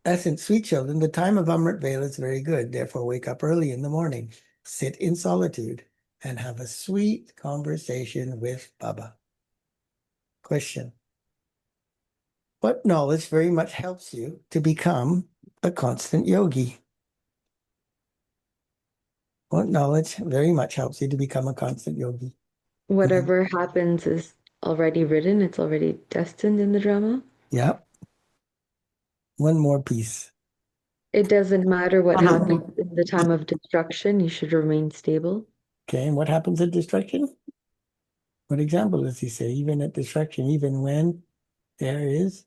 Essence, sweet children, the time of Amrit Vale is very good. Therefore, wake up early in the morning, sit in solitude, and have a sweet conversation with Baba. Question. What knowledge very much helps you to become a constant yogi? What knowledge very much helps you to become a constant yogi? Mhm. Whatever happens is already written, it's already destined in the drama. Yeah. One more piece. It doesn't matter what happens in the time of destruction, you should remain stable. Okay, and what happens at destruction? What example does he say? Even at destruction, even when there is,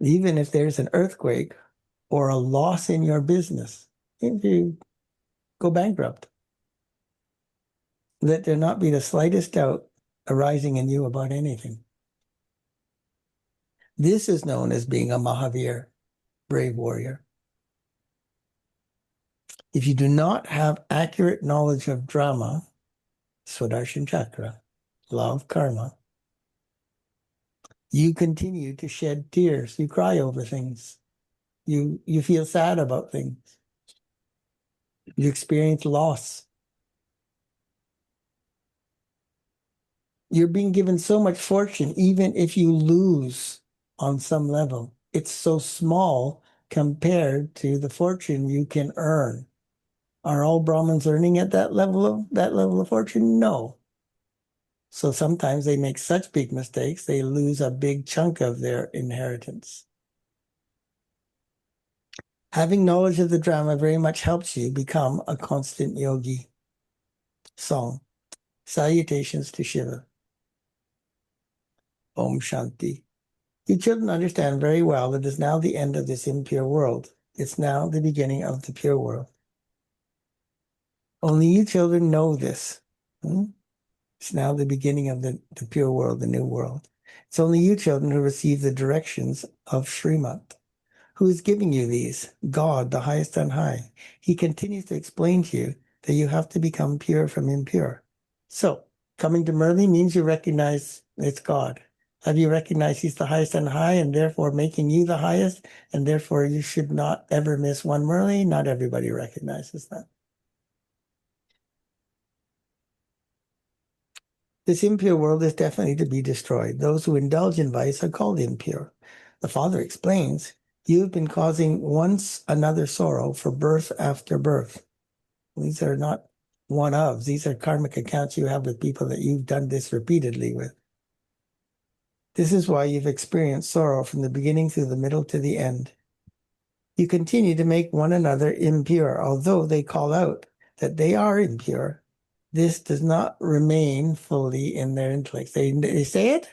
even if there's an earthquake or a loss in your business, if you go bankrupt, let there not be the slightest doubt arising in you about anything. This is known as being a Mahavir, brave warrior. If you do not have accurate knowledge of drama, Swadarshan Chakra, law of karma, you continue to shed tears. You cry over things. You feel sad about things. You experience loss. You're being given so much fortune, even if you lose on some level. It's so small compared to the fortune you can earn. Are all Brahmins earning at that level of fortune? No. So sometimes they make such big mistakes, they lose a big chunk of their inheritance. Having knowledge of the drama very much helps you become a constant yogi. Song. Salutations to Shiva. Om Shanti. You children understand very well that it is now the end of this impure world. It's now the beginning of the pure world. Only you children know this. Hmm? It's now the beginning of the pure world, the new world. It's only you children who receive the directions of Srimad. Who is giving you these? God, the highest on high. He continues to explain to you that you have to become pure from impure. So, coming to Murli means you recognize it's God. Have you recognized he's the highest on high and therefore making you the highest? And therefore you should not ever miss one Murli? Not everybody recognizes that. This impure world is definitely to be destroyed. Those who indulge in vice are called impure. The Father explains, you've been causing once another sorrow for birth after birth. These are not one-ofs. These are karmic accounts you have with people that you've done this repeatedly with. This is why you've experienced sorrow from the beginning through the middle to the end. You continue to make one another impure, although they call out that they are impure. This does not remain fully in their intellect. They say it,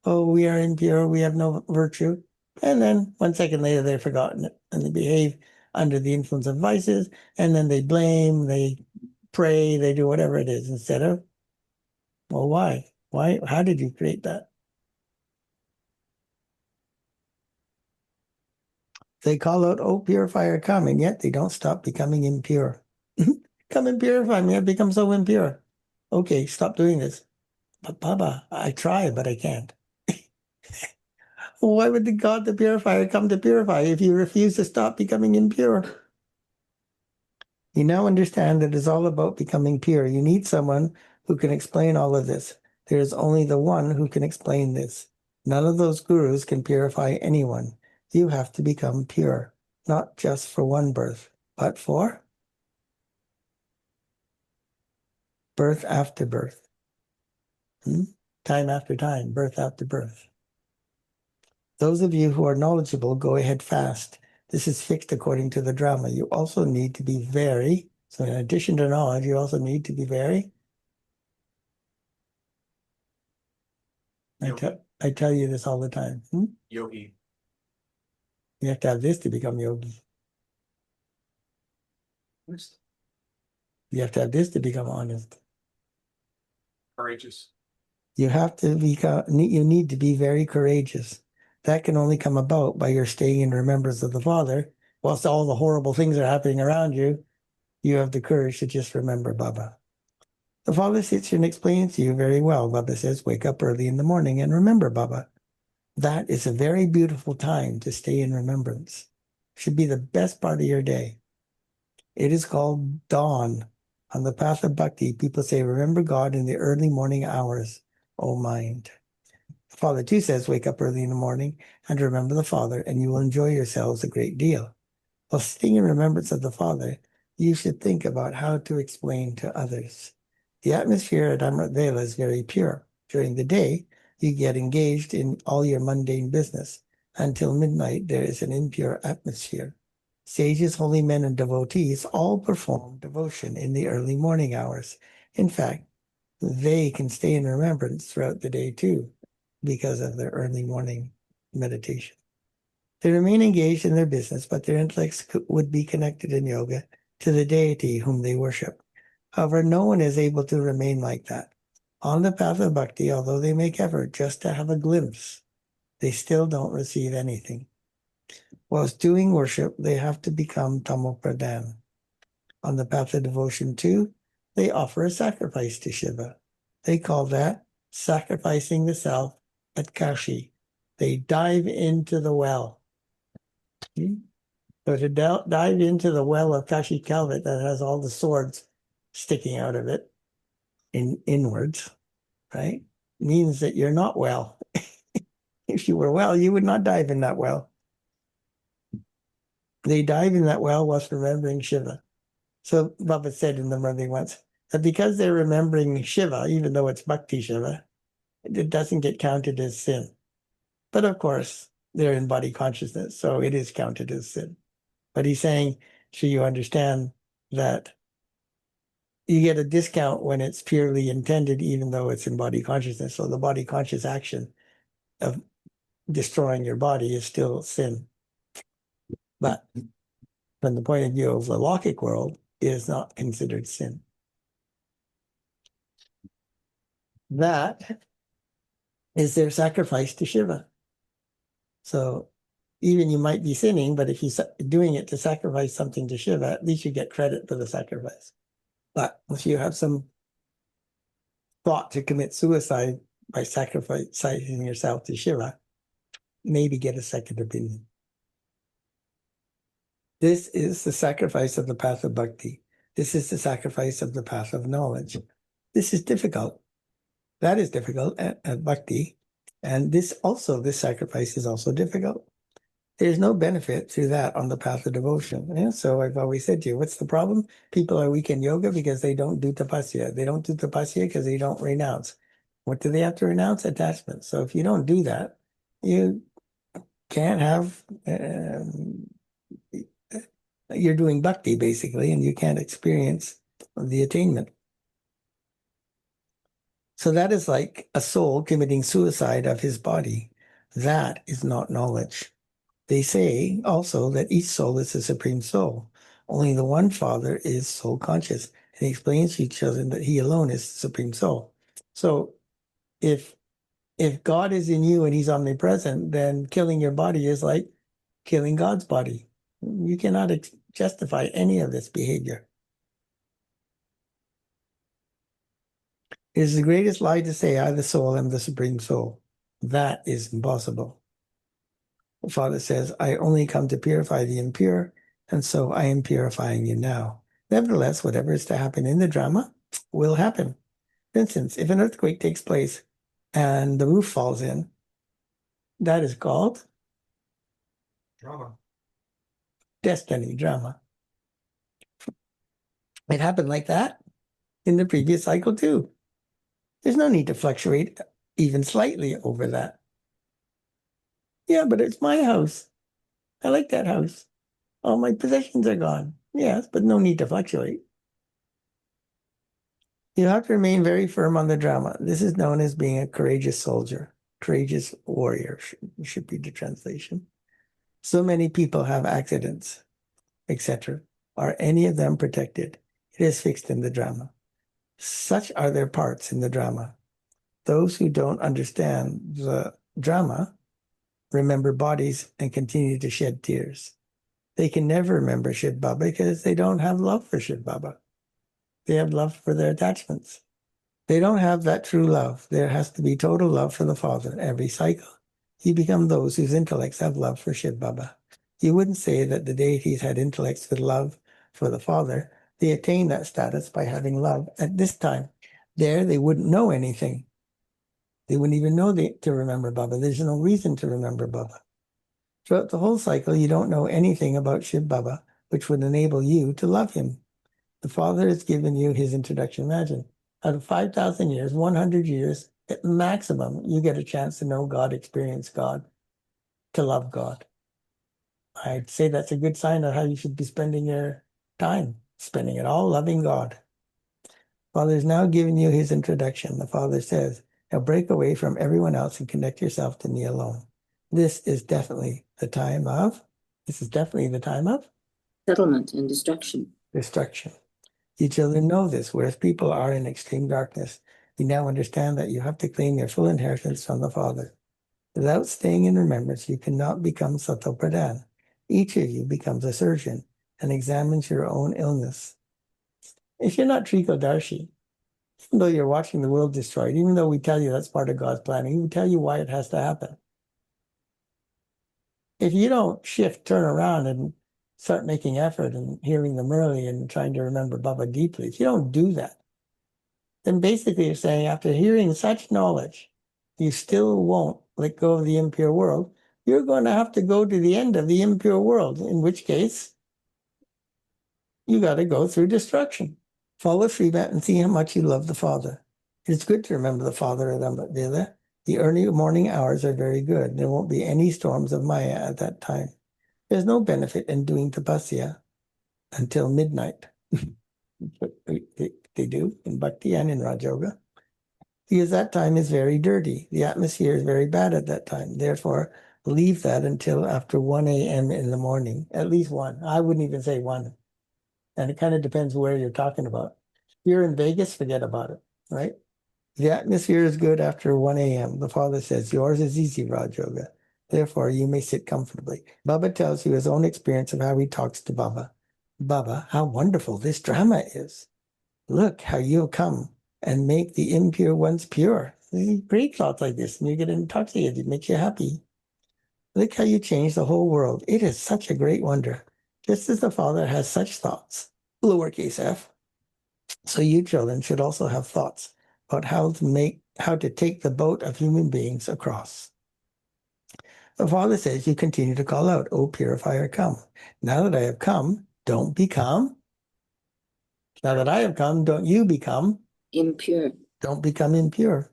oh, we are impure, we have no virtue. And then 1 second later, they've forgotten it and they behave under the influence of vices. And then they blame, they pray, they do whatever it is instead of, well, why? Why? How did you create that? They call out, oh, purifier, come, and yet they don't stop becoming impure. Come and purify me. I've become so impure. Okay, stop doing this. But Baba, I try, but I can't. Why would the God the purifier come to purify if you refuse to stop becoming impure? You now understand that it's all about becoming pure. You need someone who can explain all of this. There is only the one who can explain this. None of those gurus can purify anyone. You have to become pure, not just for one birth, but for birth after birth. Hmm? Time after time, birth after birth. Those of you who are knowledgeable, go ahead fast. This is fixed according to the drama. You also need to be very, so in addition to knowledge, you also need to be very, I tell you this all the time. Yogi. You have to have this to become yogi. You have to have this to become honest. Courageous. You have to become, you need to be very courageous. That can only come about by your staying in remembrance of the Father. Whilst all the horrible things are happening around you, you have the courage to just remember Baba. The Father sits here and explains to you very well. Baba says, wake up early in the morning and remember Baba. That is a very beautiful time to stay in remembrance. Should be the best part of your day. It is called dawn. On the path of bhakti, people say, remember God in the early morning hours, O mind. Father too says, wake up early in the morning and remember the Father, and you will enjoy yourselves a great deal. While staying in remembrance of the Father, you should think about how to explain to others. The atmosphere at Amrit Vela is very pure. During the day, you get engaged in all your mundane business. Until midnight, there is an impure atmosphere. Sages, holy men, and devotees all perform devotion in the early morning hours. In fact, they can stay in remembrance throughout the day too, because of their early morning meditation. They remain engaged in their business, but their intellects would be connected in yoga to the deity whom they worship. However, no one is able to remain like that. On the path of bhakti, although they make effort just to have a glimpse, they still don't receive anything. Whilst doing worship, they have to become tamopradhan. On the path of devotion too, they offer a sacrifice to Shiva. They call that sacrificing the self at Kashi. They dive into the well. So to dive into the well of Kashi Kalvat that has all the swords sticking out of it inwards, right, means that you're not well. If you were well, you would not dive in that well. They dive in that well whilst remembering Shiva. So Baba said in the Murli once that because they're remembering Shiva, even though it's Bhakti Shiva, it doesn't get counted as sin. But of course, they're in body consciousness, so it is counted as sin. But he's saying, so you understand that you get a discount when it's purely intended, even though it's in body consciousness. So the body conscious action of destroying your body is still sin. But from the point of view of the Laukic world, it is not considered sin. That is their sacrifice to Shiva. So even you might be sinning, but if you're doing it to sacrifice something to Shiva, at least you get credit for the sacrifice. But if you have some thought to commit suicide by sacrificing yourself to Shiva, maybe get a second opinion. This is the sacrifice of the path of bhakti. This is the sacrifice of the path of knowledge. This is difficult. That is difficult at bhakti. And this sacrifice is also difficult. There's no benefit through that on the path of devotion. Yeah? So I've always said to you, what's the problem? People are weak in yoga because they don't do tapasya. They don't do tapasya because they don't renounce. What do they have to renounce? Attachment. So if you don't do that, you can't have, you're doing bhakti basically, and you can't experience the attainment. So that is like a soul committing suicide of his body. That is not knowledge. They say also that each soul is the supreme soul. Only the one Father is soul conscious. And he explains to each other that he alone is the supreme soul. So if God is in you and he's omnipresent, then killing your body is like killing God's body. You cannot justify any of this behavior. It is the greatest lie to say, I, the soul, am the supreme soul. That is impossible. The Father says, I only come to purify the impure, and so I am purifying you now. Nevertheless, whatever is to happen in the drama will happen. For instance, if an earthquake takes place and the roof falls in, that is called Drama. destiny drama. It happened like that in the previous cycle too. There's no need to fluctuate even slightly over that. Yeah, but it's my house. I like that house. All my possessions are gone. Yes, but no need to fluctuate. You have to remain very firm on the drama. This is known as being a courageous soldier, courageous warrior should be the translation. So many people have accidents, etc. Are any of them protected? It is fixed in the drama. Such are their parts in the drama. Those who don't understand the drama remember bodies and continue to shed tears. They can never remember Shiv Baba because they don't have love for Shiv Baba. They have love for their attachments. They don't have that true love. There has to be total love for the Father every cycle. you become those whose intellects have love for Shiv Baba. You wouldn't say that the deities had intellects with love for the Father. They attained that status by having love at this time. There, they wouldn't know anything. They wouldn't even know to remember Baba. There's no reason to remember Baba. Throughout the whole cycle, you don't know anything about Shiv Baba, which would enable you to love him. The Father has given you his introduction. Imagine, out of 5,000 years, 100 years, at maximum, you get a chance to know God, experience God, to love God. I'd say that's a good sign of how you should be spending your time, spending it all loving God. Father is now giving you his introduction. The Father says, now break away from everyone else and connect yourself to me alone. This is definitely the time of settlement and destruction. You children know this, whereas people are in extreme darkness. You now understand that you have to claim your full inheritance from the Father. Without staying in remembrance, you cannot become Sato Pradhan. Each of you becomes a surgeon and examines your own illness. If you're not Trikodharshi, even though you're watching the world destroyed, even though we tell you that's part of God's planning, we tell you why it has to happen. If you don't turn around and start making effort and hearing the Murli and trying to remember Baba deeply, if you don't do that, then basically you're saying after hearing such knowledge, you still won't let go of the impure world, you're going to have to go to the end of the impure world, in which case you got to go through destruction. Follow Srivat and see how much you love the Father. It's good to remember the Father of Amritveda. The early morning hours are very good. There won't be any storms of Maya at that time. There's no benefit in doing tapasya until midnight. But they do in Bhakti and in Raj Yoga. Because that time is very dirty. The atmosphere is very bad at that time. Therefore, leave that until after 1 a.m. in the morning, at least 1. I wouldn't even say 1. And it kind of depends where you're talking about. If you're in Vegas, forget about it, right? The atmosphere is good after 1 a.m. The Father says, yours is easy, Raj Yoga. Therefore, you may sit comfortably. Baba tells you his own experience of how he talks to Baba. Baba, how wonderful this drama is. Look how you'll come and make the impure ones pure. Great thoughts like this, and you get intoxicated. It makes you happy. Look how you change the whole world. It is such a great wonder. Just as the Father has such thoughts, lowercase f, so you children should also have thoughts about how to take the boat of human beings across. The Father says you continue to call out, "O purifier, come." Now that I have come, don't become. Now that I have come, don't you become impure. Don't become impure.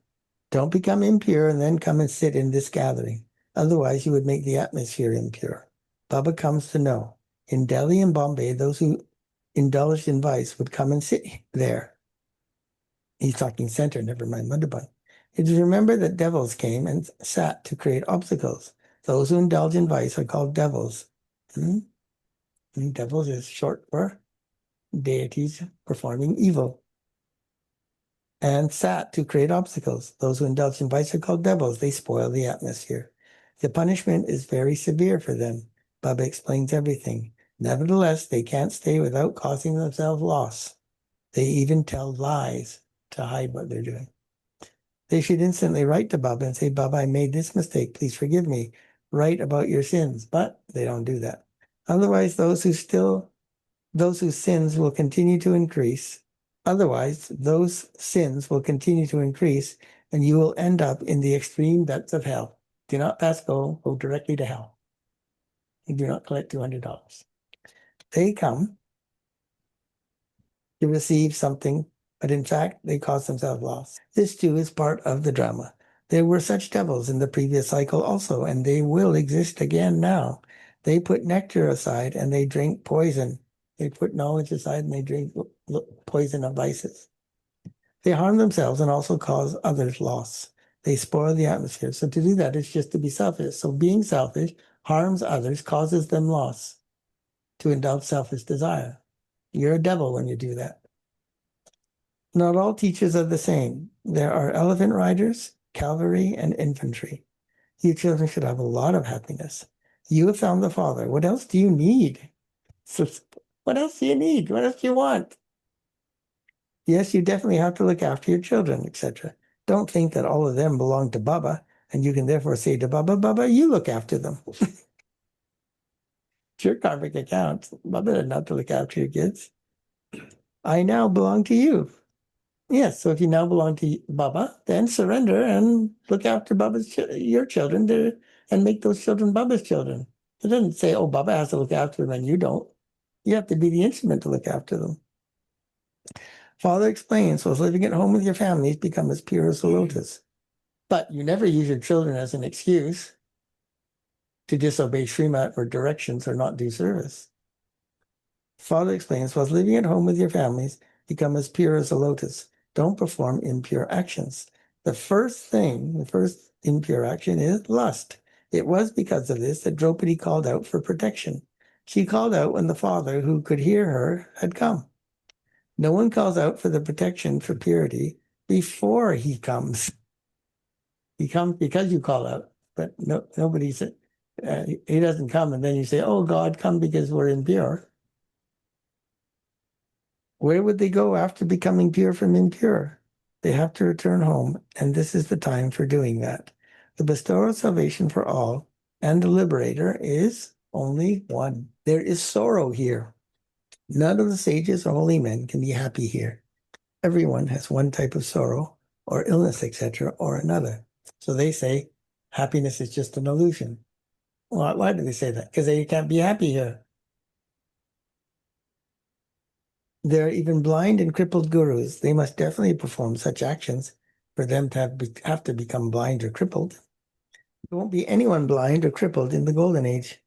Don't become impure and then come and sit in this gathering. Otherwise, you would make the atmosphere impure. Baba comes to know. In Delhi and Bombay, those who indulged in vice would come and sit there. He's talking center, never mind Madhuban. It is remembered that devils came and sat to create obstacles. Those who indulge in vice are called devils. And devils is short for deities performing evil. And sat to create obstacles. Those who indulge in vice are called devils. They spoil the atmosphere. The punishment is very severe for them. Baba explains everything. Nevertheless, they can't stay without causing themselves loss. They even tell lies to hide what they're doing. They should instantly write to Baba and say, Baba, I made this mistake. Please forgive me. Write about your sins. But they don't do that. Otherwise, those whose sins will continue to increase. Otherwise, those sins will continue to increase, and you will end up in the extreme depths of hell. Do not pass go directly to hell. You do not collect $200. They come to receive something, but in fact, they cause themselves loss. This too is part of the drama. There were such devils in the previous cycle also, and they will exist again now. They put nectar aside and they drink poison. They put knowledge aside and they drink poison of vices. They harm themselves and also cause others loss. They spoil the atmosphere. So to do that is just to be selfish. So being selfish harms others, causes them loss. To indulge selfish desire. You're a devil when you do that. Not all teachers are the same. There are elephant riders, cavalry, and infantry. You children should have a lot of happiness. You have found the Father. What else do you need? So, what else do you need? What else do you want? Yes, you definitely have to look after your children, etc. Don't think that all of them belong to Baba. And you can therefore say to Baba, Baba, you look after them. It's your karmic account. Baba doesn't have to look after your kids. I now belong to you. Yes, so if you now belong to Baba, then surrender and look after your children and make those children Baba's children. It doesn't say, oh, Baba has to look after them and you don't. You have to be the instrument to look after them. Father explains, was living at home with your families become as pure as the lotus. But you never use your children as an excuse to disobey Srimat or directions or not do service. Father explains, was living at home with your families become as pure as a lotus. Don't perform impure actions. The first impure action is lust. It was because of this that Draupadi called out for protection. She called out when the father who could hear her had come. No one calls out for the protection for purity before he comes. He comes because you call out, but nobody said he doesn't come, and then you say, "Oh God, come because we're impure." Where would they go after becoming pure from impure? They have to return home, and this is the time for doing that. The bestower of salvation for all and the liberator is only one. There is sorrow here. None of the sages or holy men can be happy here. Everyone has one type of sorrow or illness, etc., or another. So they say happiness is just an illusion. Why do they say that? Because they can't be happy here. There are even blind and crippled gurus. They must definitely perform such actions for them to have to become blind or crippled. There won't be anyone blind or crippled in the golden age.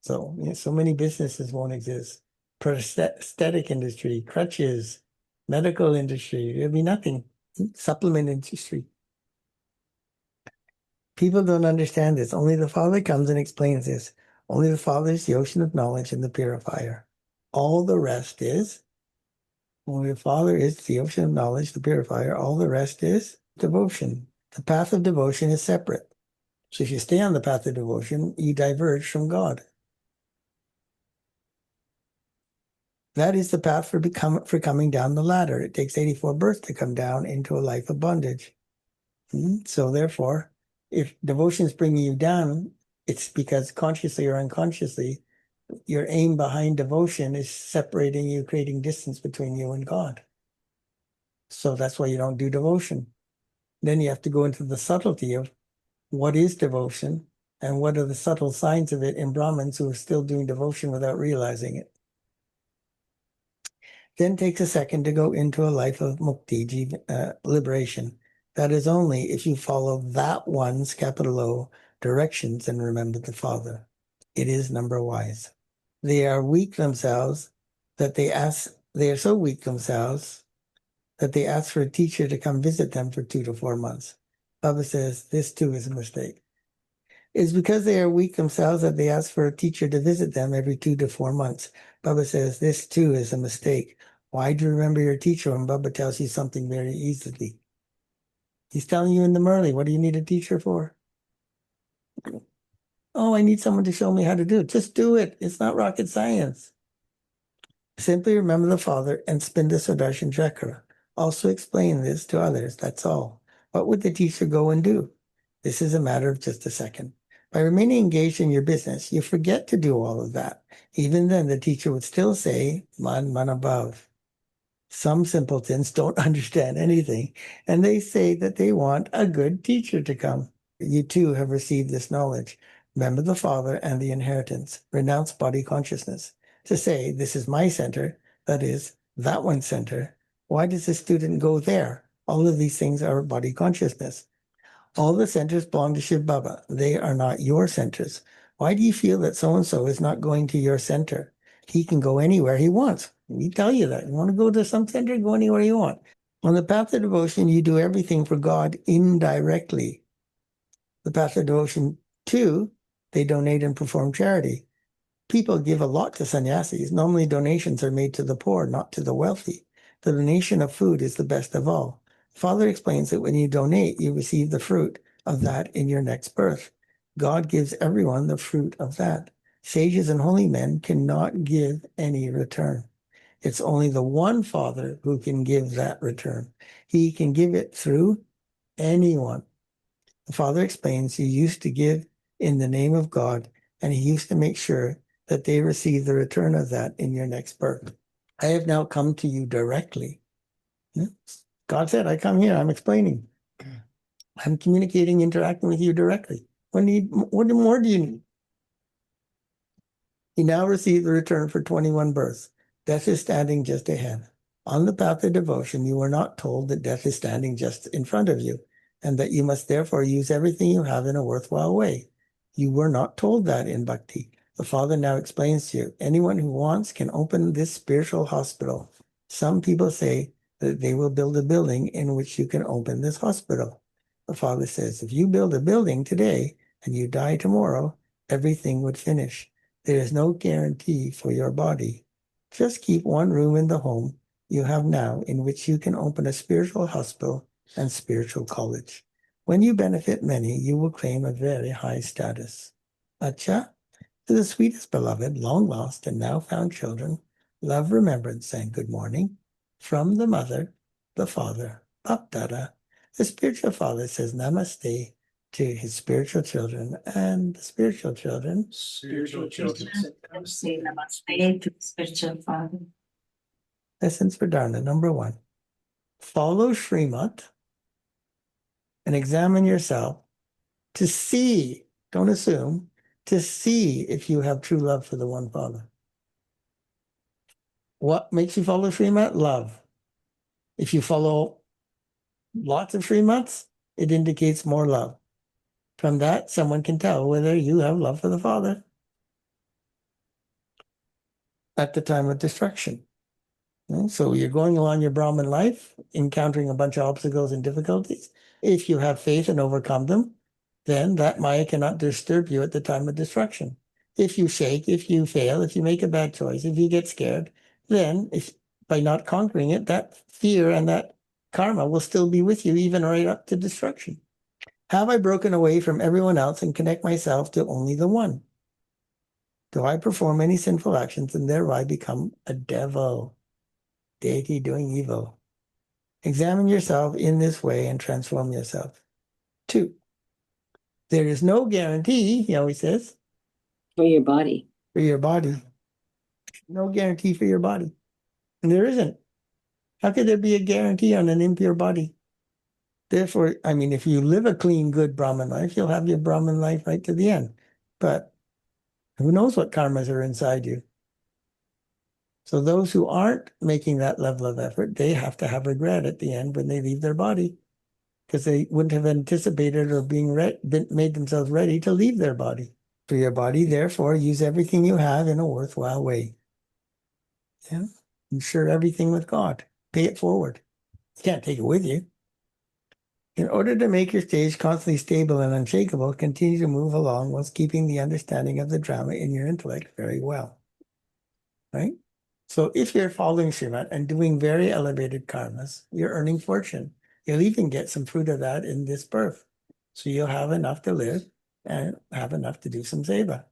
So many businesses won't exist. Prosthetic industry, crutches, medical industry, there'll be nothing. Supplement industry. People don't understand this. Only the Father comes and explains this. Only the Father is the ocean of knowledge and the purifier. All the rest is, only the Father is the ocean of knowledge, the purifier. All the rest is devotion. The path of devotion is separate. So if you stay on the path of devotion, you diverge from God. That is the path for coming down the ladder. It takes 84 births to come down into a life of bondage. So therefore, if devotion is bringing you down, it's because consciously or unconsciously, your aim behind devotion is separating you, creating distance between you and God. So that's why you don't do devotion. Then you have to go into the subtlety of what is devotion and what are the subtle signs of it in Brahmins who are still doing devotion without realizing it. Then takes a second to go into a life of mukti, liberation. That is only if you follow that one's, capital O, directions and remember the Father. It is number wise. They are weak themselves that they are so weak themselves that they ask for a teacher to come visit them for 2 to 4 months. Baba says this too is a mistake. It's because they are weak themselves that they ask for a teacher to visit them every 2 to 4 months. Baba says this too is a mistake. Why do you remember your teacher when Baba tells you something very easily? He's telling you in the Murli, what do you need a teacher for? Oh, I need someone to show me how to do it. Just do it. It's not rocket science. Simply remember the Father and spin the Sudarshan Chakra. Also explain this to others. That's all. What would the teacher go and do? This is a matter of just a second. By remaining engaged in your business, you forget to do all of that. Even then, the teacher would still say, man above. Some simpletons don't understand anything, and they say that they want a good teacher to come. You too have received this knowledge. Remember the Father and the inheritance. Renounce body consciousness. To say, this is my center, that is, that one's center. Why does the student go there? All of these things are body consciousness. All the centers belong to Shiv Baba. They are not your centers. Why do you feel that so-and-so is not going to your center? He can go anywhere he wants. We tell you that. You want to go to some center, go anywhere you want. On the path of devotion, you do everything for God indirectly. The path of devotion 2, they donate and perform charity. People give a lot to sannyasis. Normally donations are made to the poor, not to the wealthy. The donation of food is the best of all. Father explains that when you donate, you receive the fruit of that in your next birth. God gives everyone the fruit of that. Sages and holy men cannot give any return. It's only the one Father who can give that return. He can give it through anyone. The Father explains he used to give in the name of God, and he used to make sure that they receive the return of that in your next birth. I have now come to you directly. God said, I come here, I'm explaining. I'm communicating, interacting with you directly. What more do you need? He now received the return for 21 births. Death is standing just ahead. On the path of devotion, you were not told that death is standing just in front of you, and that you must therefore use everything you have in a worthwhile way. You were not told that in bhakti. The Father now explains to you, anyone who wants can open this spiritual hospital. Some people say that they will build a building in which you can open this hospital. The Father says, if you build a building today and you die tomorrow, everything would finish. There is no guarantee for your body. Just keep one room in the home you have now in which you can open a spiritual hospital and spiritual college. When you benefit many, you will claim a very high status. Acha, to the sweetest beloved, long lost and now found children, love, remembrance, and good morning from the mother, the father, Bap Dada. The spiritual father says namaste to his spiritual children, and the spiritual children Spiritual children. Say namaste to the spiritual father. lessons for Dharna. Number 1, follow Srimat and examine yourself to see, don't assume, to see if you have true love for the one Father. What makes you follow Srimat? Love. If you follow lots of Srimats, it indicates more love. From that, someone can tell whether you have love for the Father at the time of destruction. So you're going along your Brahman life, encountering a bunch of obstacles and difficulties. If you have faith and overcome them, then that Maya cannot disturb you at the time of destruction. If you shake, if you fail, if you make a bad choice, if you get scared, then by not conquering it, that fear and that karma will still be with you even right up to destruction. Have I broken away from everyone else and connect myself to only the one? Do I perform any sinful actions and thereby become a devil? Deity doing evil. Examine yourself in this way and transform yourself. 2, there is no guarantee, he always says, For your body. for your body. No guarantee for your body. And there isn't. How could there be a guarantee on an impure body? Therefore, I mean, if you live a clean, good Brahman life, you'll have your Brahman life right to the end. But who knows what karmas are inside you? So those who aren't making that level of effort, they have to have regret at the end when they leave their body, because they wouldn't have anticipated or made themselves ready to leave their body. For your body, therefore, use everything you have in a worthwhile way. Yeah? Share everything with God. Pay it forward. You can't take it with you. In order to make your stage constantly stable and unshakable, continue to move along whilst keeping the understanding of the drama in your intellect very well. Right? So if you're following Srimat and doing very elevated karmas, you're earning fortune. You'll even get some fruit of that in this birth. So you'll have enough to live and have enough to do some seva.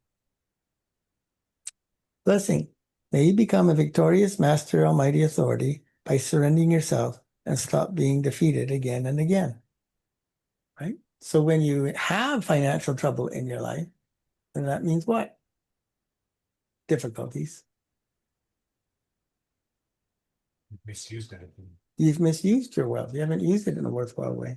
Blessing. May you become a victorious master, almighty authority by surrendering yourself and stop being defeated again and again. Right? So when you have financial trouble in your life, then that means what? Difficulties. Misused it. You've misused your wealth. You haven't used it in a worthwhile way.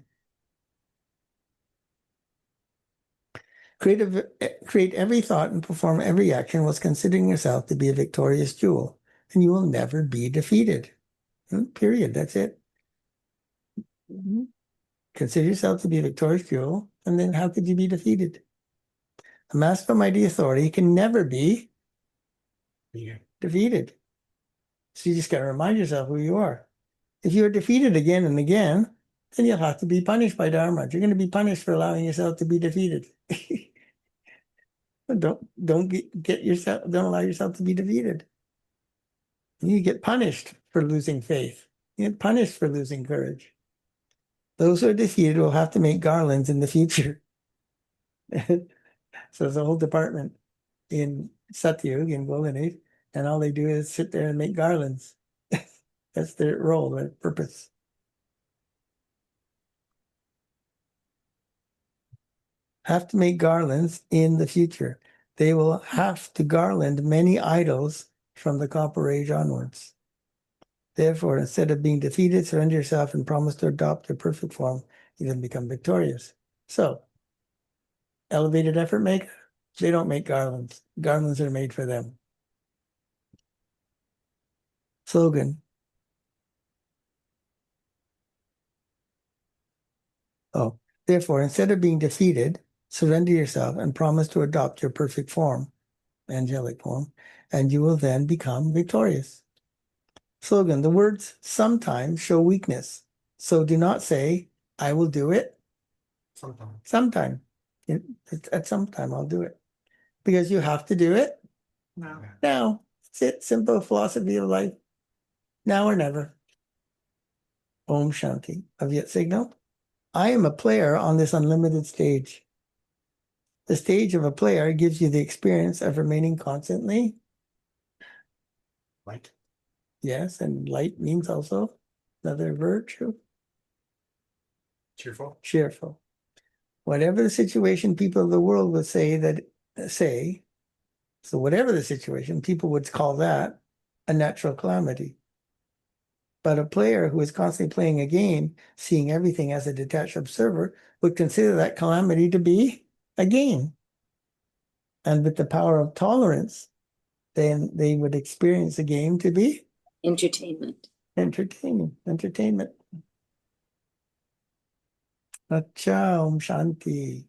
Create every thought and perform every action whilst considering yourself to be a victorious jewel, and you will never be defeated. Period. That's it. Consider yourself to be a victorious jewel, and then how could you be defeated? A master of mighty authority can never be defeated. So you just got to remind yourself who you are. If you're defeated again and again, then you'll have to be punished by Dharma. You're going to be punished for allowing yourself to be defeated. Don't allow yourself to be defeated. You get punished for losing faith. You get punished for losing courage. Those who are defeated will have to make garlands in the future. So there's a whole department in Satyug, in Golden Age, and all they do is sit there and make garlands. That's their role, their purpose. have to make garlands in the future. They will have to garland many idols from the Copper Age onwards. Therefore, instead of being defeated, surrender yourself and promise to adopt your perfect form, you then become victorious. So, elevated effort maker, they don't make garlands. Garlands are made for them. Slogan. Oh, therefore, instead of being defeated, surrender yourself and promise to adopt your perfect form, angelic form, and you will then become victorious. Slogan. The words sometimes show weakness. So do not say, I will do it Sometimes. sometime. At some time, I'll do it. Because you have to do it No. now. It's it. Simple philosophy of life. Now or never. Om Shanti. Avyat signal. I am a player on this unlimited stage. The stage of a player gives you the experience of remaining constantly. Light. Yes, and light means also another virtue. Cheerful. Cheerful. Whatever the situation, people of the world would say, so whatever the situation, people would call that a natural calamity. But a player who is constantly playing a game, seeing everything as a detached observer, would consider that calamity to be a game. And with the power of tolerance, then they would experience the game to be Entertainment. entertainment. Acha, Om Shanti.